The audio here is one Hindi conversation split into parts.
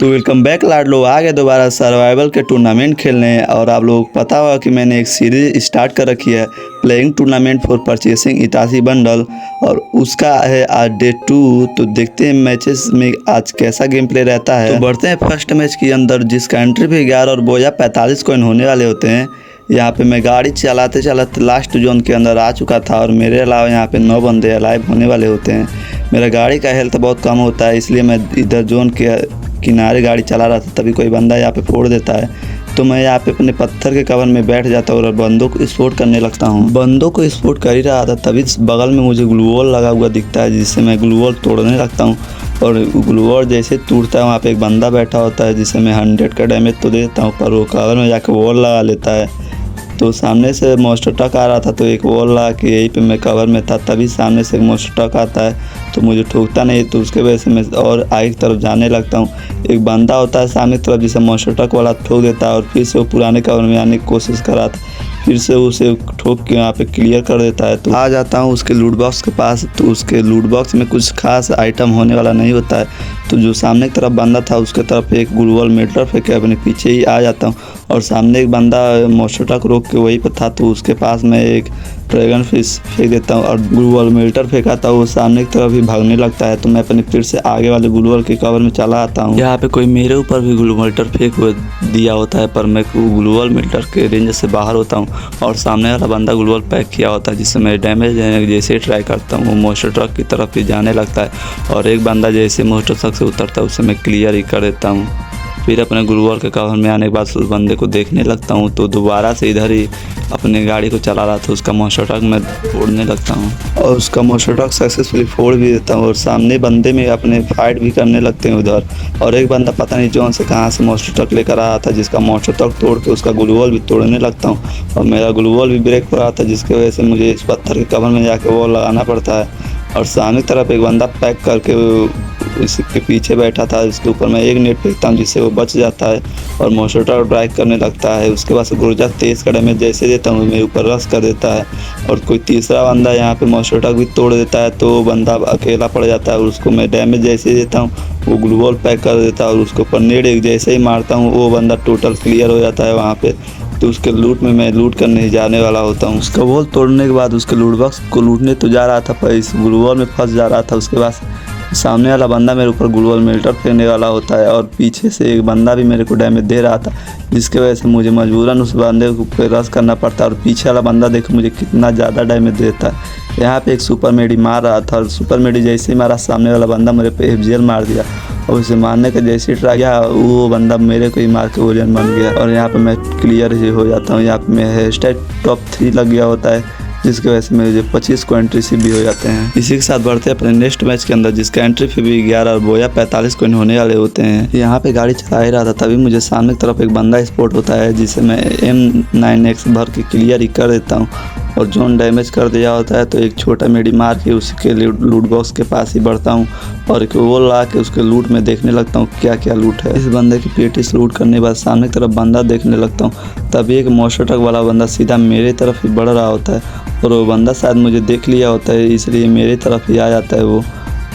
तो वेलकम बैक लाडलो, आ गए दोबारा सर्वाइवल के टूर्नामेंट खेलने। और आप लोगों को पता होगा कि मैंने एक सीरीज स्टार्ट कर रखी है, प्लेइंग टूर्नामेंट फॉर परचेसिंग इटासी बंडल, और उसका है आज डे 2। तो देखते हैं मैचेस में आज कैसा गेम प्ले रहता है। तो बढ़ते हैं फर्स्ट मैच के अंदर, जिसका एंट्री भी 11 और बोया 45 कॉइन होने वाले होते हैं। यहाँ पे मैं गाड़ी चलाते चलाते लास्ट जोन के अंदर आ चुका था, और मेरे अलावा यहाँ पे 9 बंदे अलाइव होने वाले होते हैं। मेरा गाड़ी का हेल्थ बहुत कम होता है, इसलिए मैं इधर जोन के किनारे गाड़ी चला रहा था, तभी कोई बंदा यहाँ पे फोड़ देता है। तो मैं यहाँ पे अपने पत्थर के कवर में बैठ जाता हूँ और बंदों को स्पोर्ट करने लगता हूँ। बंदों को स्पोर्ट कर ही रहा था, तभी बगल में मुझे ग्लूवॉल लगा हुआ दिखता है, जिससे मैं ग्लूवॉल तोड़ने लगता हूँ। और ग्लूवॉल जैसे टूटता है, वहाँ पे एक बंदा बैठा होता है, जिसे मैं 100 का डैमेज तो देता हूँ, पर वो कवर में जाकर वॉल लगा लेता है। तो सामने से मॉन्स्टर ट्रक आ रहा था, तो एक वॉल लगा के यहीं पे मैं कवर में था, तभी सामने से एक मॉन्स्टर ट्रक आता है, तो मुझे ठोकता नहीं। तो उसके वजह से मैं और आगे की तरफ जाने लगता हूँ। एक बंदा होता है सामने की तरफ, जिसे मॉन्स्टर ट्रक वाला ठोक देता है, और फिर से वो पुराने कवर में आने की कोशिश करा था, फिर से उसे ठोक के यहाँ पे क्लियर कर देता है। तो आ जाता हूँ उसके लूट बॉक्स के पास। तो उसके लूट बॉक्स में कुछ खास आइटम होने वाला नहीं होता है। तो जो सामने की तरफ बंदा था, उसके तरफ एक ग्लूवॉल मेल्टर फेंक के अपने पीछे ही आ जाता हूँ, और सामने एक बंदा मॉन्स्टर ट्रक रोक के वहीं पर था, तो उसके पास मैं एक ड्रैगन फिश फेंक देता हूँ, और ग्लूवॉल मेल्टर फेंका था, वो सामने की तरफ ही भागने लगता है। तो मैं अपने फिर से आगे वाले ग्लूवॉल के कवर में चला आता हूँ। यहाँ पे कोई मेरे ऊपर भी ग्लूवॉल मेल्टर फेंक दिया होता है, पर मैं ग्लूवॉल मेल्टर के रेंज से बाहर होता हूँ, और सामने वाला बंदा ग्लूवॉल पैक किया होता है, जिससे मैं डैमेज देने की जैसे ही ट्राई करता हूँ, वो मॉन्स्टर ट्रक की तरफ ही जाने लगता है, और एक बंदा जैसे मॉन्स्टर ट्रक से उतरता है, उसे मैं क्लियर ही कर देता हूँ। फिर अपने ग्लूवॉल के कवर में आने के बाद उस बंदे को देखने लगता हूँ, तो दोबारा से इधर ही अपने गाड़ी को चला रहा था, उसका मॉन्स्टर ट्रक मैं फोड़ने लगता हूँ, और उसका मॉन्स्टर ट्रक सक्सेसफुली फोड़ भी देता हूँ, और सामने बंदे में अपने फाइट भी करने लगते हैं उधर। और एक बंदा पता नहीं जोन से कहाँ से मॉन्स्टर ट्रक लेकर आया था, जिसका मॉन्स्टर ट्रक तोड़ के उसका ग्लूवॉल भी तोड़ने लगता हूँ, और मेरा ग्लूवॉल भी ब्रेक हो रहा था, जिसकी वजह से मुझे इस पत्थर के कवर में जाकर वॉल लगाना पड़ता है। और सामने की तरफ एक बंदा पैक करके इसके पीछे बैठा था, इसके ऊपर मैं एक नेट फेंकता हूँ, जिससे वो बच जाता है, और मॉन्स्टर ट्रक ड्राइव करने लगता है। उसके बाद गुर्जा तेज़ का डैमेज जैसे देता हूँ, मेरे ऊपर रश कर देता है, और कोई तीसरा बंदा यहाँ पे मॉन्स्टर ट्रक भी तोड़ देता है, तो वो बंदा अकेला पड़ जाता है, और उसको मैं डैमेज जैसे देता हूँ, वो ग्लूवॉल पैक कर देता है, और उसके ऊपर नेट एक जैसे ही मारता हूँ, वो बंदा टोटल क्लियर हो जाता है वहाँ पे। तो उसके लूट में मैं लूट करने ही जाने वाला होता हूँ। उसका वॉल तोड़ने के बाद उसके लूट बॉक्स को लूटने तो जा रहा था, पर इस ग्लूवॉल में फंस जा रहा था। उसके बाद सामने वाला बंदा मेरे ऊपर ग्लूवॉल मेल्टर फेंकने वाला होता है, और पीछे से एक बंदा भी मेरे को डैमेज दे रहा था, जिसकी वजह से मुझे मजबूरन उस बंदे को रश करना पड़ता है। और पीछे वाला बंदा देखो मुझे कितना ज़्यादा डैमेज देता है। यहाँ पे एक सुपर मेडी मार रहा था, और सुपर मेडी जैसे ही मारा, सामने वाला बंदा मेरे पे FGL मार दिया, और उसे मारने का जैसे ही ट्राई किया, वो बंदा मेरे को ही मार के ओरियन बन गया, और यहाँ पे मैं क्लियर ही हो जाता हूँ। यहाँ पे मैं हैशटैग टॉप 3 लग गया होता है, जिसकी वजह से मुझे 25 कॉइन रिसीव भी हो जाते हैं। इसी के साथ बढ़ते हैं अपने नेक्स्ट मैच के अंदर, जिसका एंट्री फी भी 11 और बोया 45 कॉइन होने वाले होते हैं। यहाँ पे गाड़ी चला ही रहा था, तभी मुझे सामने की तरफ एक बंदा स्पॉट होता है, जिसे मैं M9X भर के क्लियर ही कर देता हूँ, और जोन डैमेज कर दिया होता है, तो एक छोटा मेडी मार के उसके लूट बॉक्स के पास ही बढ़ता हूँ, और एक वॉल ला के उसके लूट में देखने लगता हूँ क्या क्या लूट है। इस बंदे की पेटिस लूट करने के बाद सामने की तरफ बंदा देखने लगता हूँ, तभी एक मॉन्स्टर ट्रक वाला बंदा सीधा मेरे तरफ ही बढ़ रहा होता है, और वो बंदा शायद मुझे देख लिया होता है, इसलिए मेरी तरफ ही आ जाता है वो।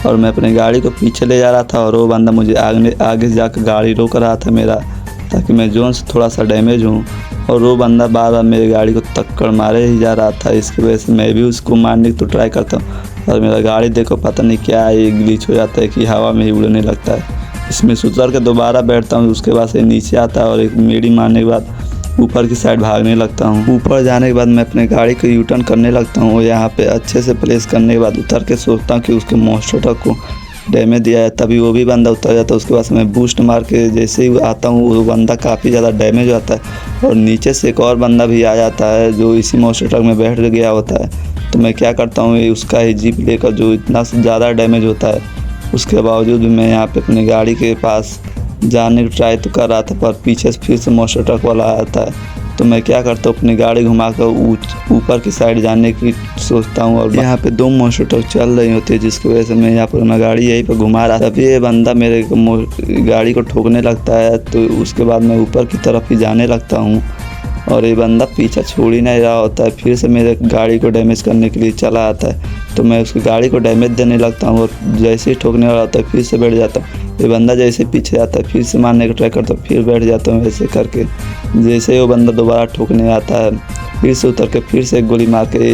और मैं अपने गाड़ी को पीछे ले जा रहा था, और वो बंदा मुझे आगे जाकर गाड़ी रोक रहा था मेरा, ताकि मैं जोन से थोड़ा सा डैमेज हूँ, और वो बंदा बार बार मेरी गाड़ी को टक्कर मारे ही जा रहा था। इसकी वजह से मैं भी उसको मारने की तो ट्राई करता हूँ, और मेरा गाड़ी देखो पता नहीं क्या है, ये ग्लिच हो जाता है कि हवा में ही उड़ने लगता है। इसमें सुतर के दोबारा बैठता हूँ, उसके बाद से नीचे आता है, और एक मेडी मारने के बाद ऊपर की साइड भागने लगता हूँ। ऊपर जाने के बाद मैं अपने गाड़ी को यूटर्न करने लगता हूँ, और यहाँ पे अच्छे से प्लेस करने के बाद उतर के सोचता हूँ कि उसके मॉन्स्टर ट्रक को डैमेज दिया है, तभी वो भी बंदा उतर जाता है। उसके बाद मैं बूस्ट मार के जैसे ही आता हूँ, वो बंदा काफ़ी ज़्यादा डैमेज होता है, और नीचे से एक और बंदा भी आ जाता है, जो इसी मॉन्स्टर ट्रक में बैठ गया होता है। तो मैं क्या करता हूँ, उसका ही जीप लेकर, जो इतना ज़्यादा डैमेज होता है, उसके बावजूद भी मैं यहाँ पे अपनी गाड़ी के पास जाने की ट्राई तो कर रहा था, पर पीछे से फिर से मॉन्स्टर ट्रक वाला आता है। तो मैं क्या करता हूँ, अपनी गाड़ी घुमाकर ऊपर की साइड जाने की सोचता हूँ, और यहाँ पे 2 मॉन्स्टर ट्रक चल रही होती है, जिसकी वजह से मैं यहाँ पर अपना गाड़ी यहीं पर घुमा रहा था। तभी ये बंदा मेरे गाड़ी को ठोकने लगता है, तो उसके बाद मैं ऊपर की तरफ ही जाने लगता हूँ, और ये बंदा पीछा छोड़ ही नहीं रहा होता है। फिर से मेरे गाड़ी को डैमेज करने के लिए चला आता है, तो मैं उसकी गाड़ी को डैमेज देने लगता हूँ और जैसे ही ठोकने वाला होता है फिर से बैठ जाता हूँ। ये बंदा जैसे पीछे आता है फिर से मारने का ट्राई करता हूँ, फिर बैठ जाता हूँ। ऐसे करके जैसे ही वो बंदा दोबारा ठोकने आता है फिर से उतर के फिर से एक गोली मार के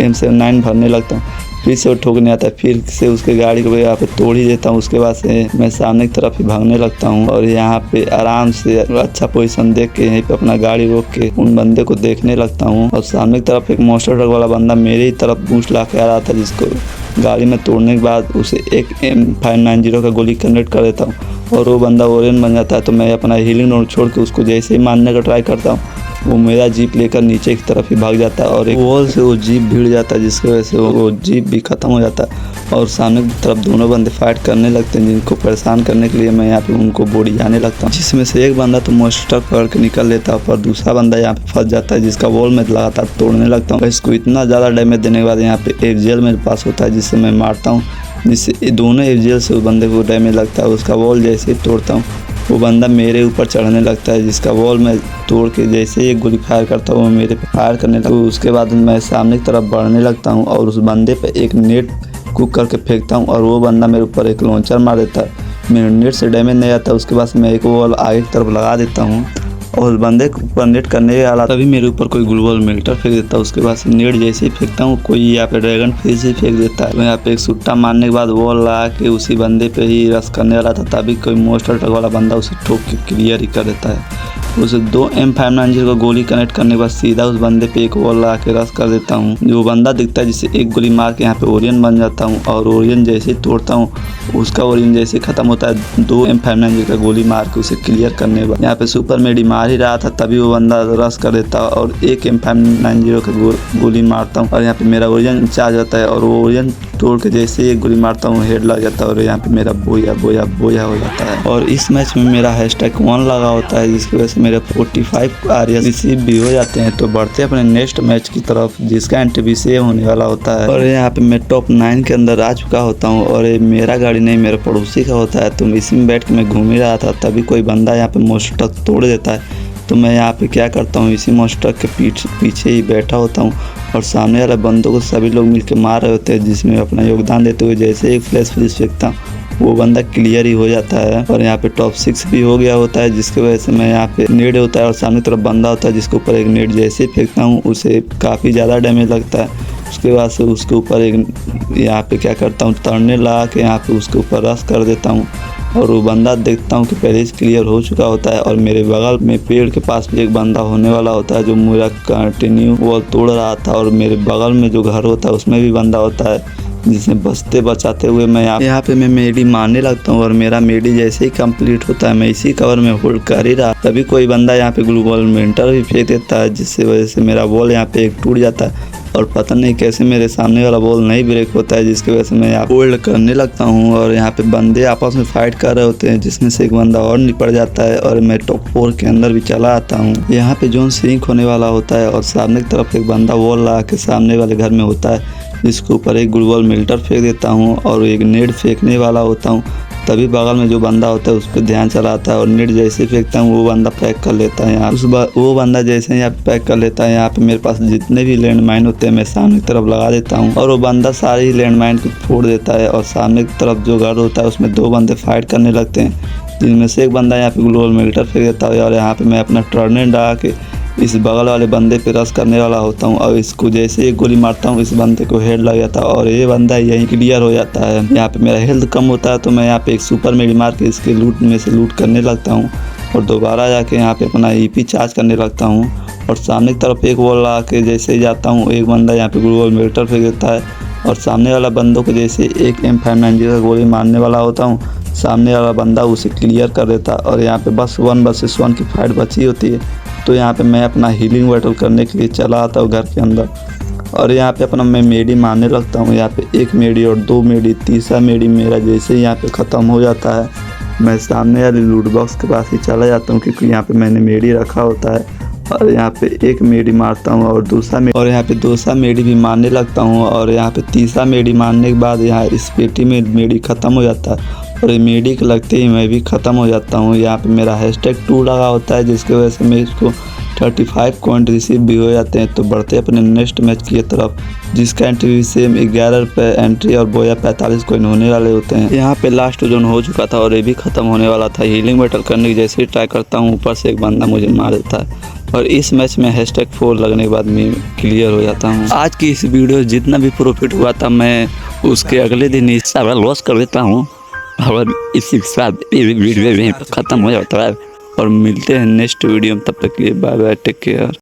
M79 भरने लगता हूँ। फिर से वो ठोकने आता है, फिर से उसके गाड़ी को यहाँ पे तोड़ ही देता हूँ। उसके बाद से मैं सामने की तरफ ही भागने लगता हूँ और यहाँ पे आराम से अच्छा पोजीशन देख के यहीं पे अपना गाड़ी रोक के उन बंदे को देखने लगता हूँ। और सामने की तरफ एक monster ट्रक वाला बंदा मेरे ही तरफ पूंछ ला के आ रहा था, जिसको गाड़ी में तोड़ने के बाद उसे एक M590 का गोली कनेक्ट कर देता हूँ और वो बंदा ओरियन बन जाता है। तो मैं अपना हीलिंग नोड छोड़ के उसको जैसे ही मारने का ट्राई करता हूँ, वो मेरा जीप लेकर नीचे की तरफ ही भाग जाता है और एक वॉल से वो जीप भिड़ जाता है, जिसकी वजह से वो जीप भी ख़त्म हो जाता है। और सामने की तरफ दोनों बंदे फाइट करने लगते हैं, जिनको परेशान करने के लिए मैं यहाँ पे उनको बॉडी जाने लगता हूँ, जिसमें से एक बंदा तो मोस्टर पकड़ के निकल लेता है, पर दूसरा बंदा यहाँ पे फंस जाता है, जिसका वॉल में लगातार तोड़ने लगता हूँ। इसको इतना ज़्यादा डैमेज देने के बाद यहाँ पे एक जेल मेरे पास होता है, जिससे मैं मारता हूँ, जिससे दोनों एक जेल से उस बंदे को डैमेज लगता है। उसका वॉल जैसे ही तोड़ता हूँ वो बंदा मेरे ऊपर चढ़ने लगता है, जिसका वॉल मैं तोड़ के जैसे ही एक गोली फायर करता हूँ वो मेरे पे फायर करने लगता है। उसके बाद मैं सामने की तरफ बढ़ने लगता हूँ और उस बंदे पे एक नेट कुक करके फेंकता हूँ और वो बंदा मेरे ऊपर एक लॉन्चर मार देता है। मेरे नेट से डैमेज नहीं आता। उसके बाद मैं एक वॉल आगे की तरफ लगा देता हूँ और उस बंदे के ऊपर नेट करने वाला तभी मेरे ऊपर कोई ग्लूवल मिल्टर फेंक देता है। उसके बाद से नेट जैसे ही फेंकता हूँ कोई यहाँ पे ड्रैगन फिर से फेंक देता है। यहाँ पे एक सुट्टा मारने के बाद वॉल लगा के उसी बंदे पे ही रश करने वाला था, तभी कोई मोस्टर ट्रक वाला बंदा उसे ठोक के क्लियर ही कर देता है। उसे 2 M590 का गोली कनेक्ट करने के बाद सीधा उस बंदे पे एक वॉल लगा के रश कर देता हूँ। जो बंदा दिखता है जिसे एक गोली मार के यहाँ पे ओरियन बन जाता हूँ और ओरियन जैसे ही तोड़ता हूँ उसका ओरियन जैसे खत्म होता है 2 M590 का गोली मार के उसे क्लियर करने के बाद यहाँ पे सुपर मेडी मार ही रहा था, तभी वो बंदा रश कर देता है और एक M590 का गोली मारता हूँ और यहाँ पे मेरा ओरियन चार्ज होता है और वो ओरियन तोड़ के जैसे ही एक गोली मारता हूँ हेड लग जाता है और यहाँ पे मेरा बोया बोया बोया हो जाता है। और इस मैच में मेरा #1 लगा होता है, जिसकी वजह से मेरे 45 RS रिसीव भी हो जाते हैं। तो बढ़ते अपने नेक्स्ट मैच की तरफ, जिसका NTBC होने वाला होता है। और यहाँ पे मैं टॉप 9 के अंदर आ चुका होता हूँ और ये मेरा गाड़ी नहीं मेरे पड़ोसी का होता है। तो इसी में बैठ के मैं घूम ही रहा था, तभी कोई बंदा यहाँ पे मोस्टर ट्रक तोड़ देता है। तो मैं यहाँ पे क्या करता हूँ, इसी मोस्टर ट्रक के पीछे ही बैठा होता हूँ और सामने वाले बंदों को सभी लोग मिलकर मार रहे होते हैं, जिसमें अपना योगदान देते हुए जैसे एक फ्लैश फेंकता हूँ वो बंदा क्लियर ही हो जाता है। और यहाँ पे टॉप 6 भी हो गया होता है, जिसकी वजह से मैं यहाँ पे नेट होता है और सामने तरफ बंदा होता है, जिसके ऊपर एक नेट जैसे ही फेंकता हूँ उसे काफ़ी ज़्यादा डैमेज लगता है। उसके बाद से उसके ऊपर एक यहाँ पे क्या करता हूँ, टर्ने लगा के यहाँ पे उसके ऊपर रश कर देता हूँ और वो बंदा देखता हूँ कि पहले से क्लियर हो चुका होता है। और मेरे बगल में पेड़ के पास भी एक बंदा होने वाला होता है जो मेरा कंटिन्यू वॉल तोड़ रहा था और मेरे बगल में जो घर होता है उसमें भी बंदा होता है, जिसे बचते बचाते हुए मैं यहाँ पे मैं मेडी मारने लगता हूँ और मेरा मेडी जैसे ही कंप्लीट होता है मैं इसी कवर में होल्ड कर ही रहा, तभी कोई बंदा यहाँ पे ग्लूवल मिल्टर भी फेंक देता है, जिससे वजह से मेरा वॉल यहाँ पे एक टूट जाता है और पता नहीं कैसे मेरे सामने वाला बॉल नहीं ब्रेक होता है, जिसकी वजह से मैं यहाँ होल्ड करने लगता हूँ। और यहाँ पे बंदे आपस में फाइट कर रहे होते हैं, जिसमें से एक बंदा और निपट जाता है और मैं टॉप 4 के अंदर भी चला आता हूँ। यहाँ पे जोन सिंक होने वाला होता है और सामने की तरफ एक बंदा वॉल लगा के सामने वाले घर में होता है, जिसके ऊपर एक ग्लूवल मिल्टर फेंक देता हूँ और एक नेट फेंकने वाला होता हूँ, तभी बगल में जो बंदा होता है उस पर ध्यान चलाता है और नेट जैसे फेंकता हूँ वो बंदा पैक कर लेता है। यहाँ वो बंदा जैसे यहाँ पैक कर लेता है, यहाँ पे मेरे पास जितने भी लैंडमाइन होते हैं मैं सामने की तरफ लगा देता हूँ और वो बंदा सारे ही लैंडमाइन को फोड़ देता है। और सामने की तरफ जो घर होता है उसमें 2 बंदे फाइट करने लगते हैं, जिनमें से एक बंदा यहाँ पे ग्लूवल मिल्टर फेंक देता है और यहाँ पे मैं अपना टर्नेट लगा के इस बगल वाले बंदे पे रश करने वाला होता हूँ और इसको जैसे एक गोली मारता हूँ इस बंदे को हेड लग जाता है और ये बंदा यहीं क्लियर हो जाता है। यहाँ पे मेरा हेल्थ कम होता है तो मैं यहाँ पे एक सुपर मेडी मार के इसके लूट में से लूट करने लगता हूँ और दोबारा जाके यहाँ पे अपना EP चार्ज करने लगता हूँ और सामने की तरफ एक वॉल लगा के जैसे ही जाता हूँ एक बंदा यहाँ पे ग्लूवल मिल्टर फेंक देता है और सामने वाला बंदों को जैसे एक M590 का गोली मारने वाला होता हूँ, सामने वाला बंदा उसे क्लियर कर देता है और यहाँ पे बस 1 vs 1 की फाइट बची होती है। तो यहाँ पे मैं अपना हीलिंग बैटल करने के लिए चला आता हूँ घर के अंदर और यहाँ पे अपना मैं मेडी मारने लगता हूँ। यहाँ पे 1 मेडी और 2 मेडी, तीसरा मेडी मेरा जैसे ही यहाँ पे ख़त्म हो जाता है मैं सामने वाली लूट बॉक्स के पास ही चला जाता हूँ, क्योंकि यहाँ पे मैंने मेडी रखा होता है और यहाँ पे 1 मेडी मारता हूँ और यहाँ पे दूसरा मेडी भी मारने लगता हूँ और यहाँ पे तीसरा मेडी मारने के बाद यहाँ इस पेटी में मेडी ख़त्म हो जाता है और ये मेडी के लगते ही मैं भी ख़त्म हो जाता हूँ। यहाँ पे मेरा #2 लगा होता है, जिसकी वजह से मैं इसको 35 कॉइन रिसीव भी हो जाते हैं। तो बढ़ते अपने नेक्स्ट मैच की तरफ, जिसका एंट्री सेम 11 रुपये एंट्री और बोया 45 कॉइन होने वाले होते हैं। यहाँ पे लास्ट जोन हो चुका था और ये भी खत्म होने वाला था। हीलिंग बैटल करने की जैसे ही ट्राई करता हूँ, ऊपर से एक बंदा मुझे मार देता है और इस मैच में #4 लगने के बाद मैं क्लियर हो जाता हूँ। आज की इस वीडियो जितना भी प्रॉफिट हुआ था मैं उसके अगले दिन ही सारा लॉस कर देता हूँ और इसी के साथ वीडियो खत्म हो जाता है और मिलते हैं नेक्स्ट वीडियो में। तब तक के लिए बाय बाय, टेक केयर।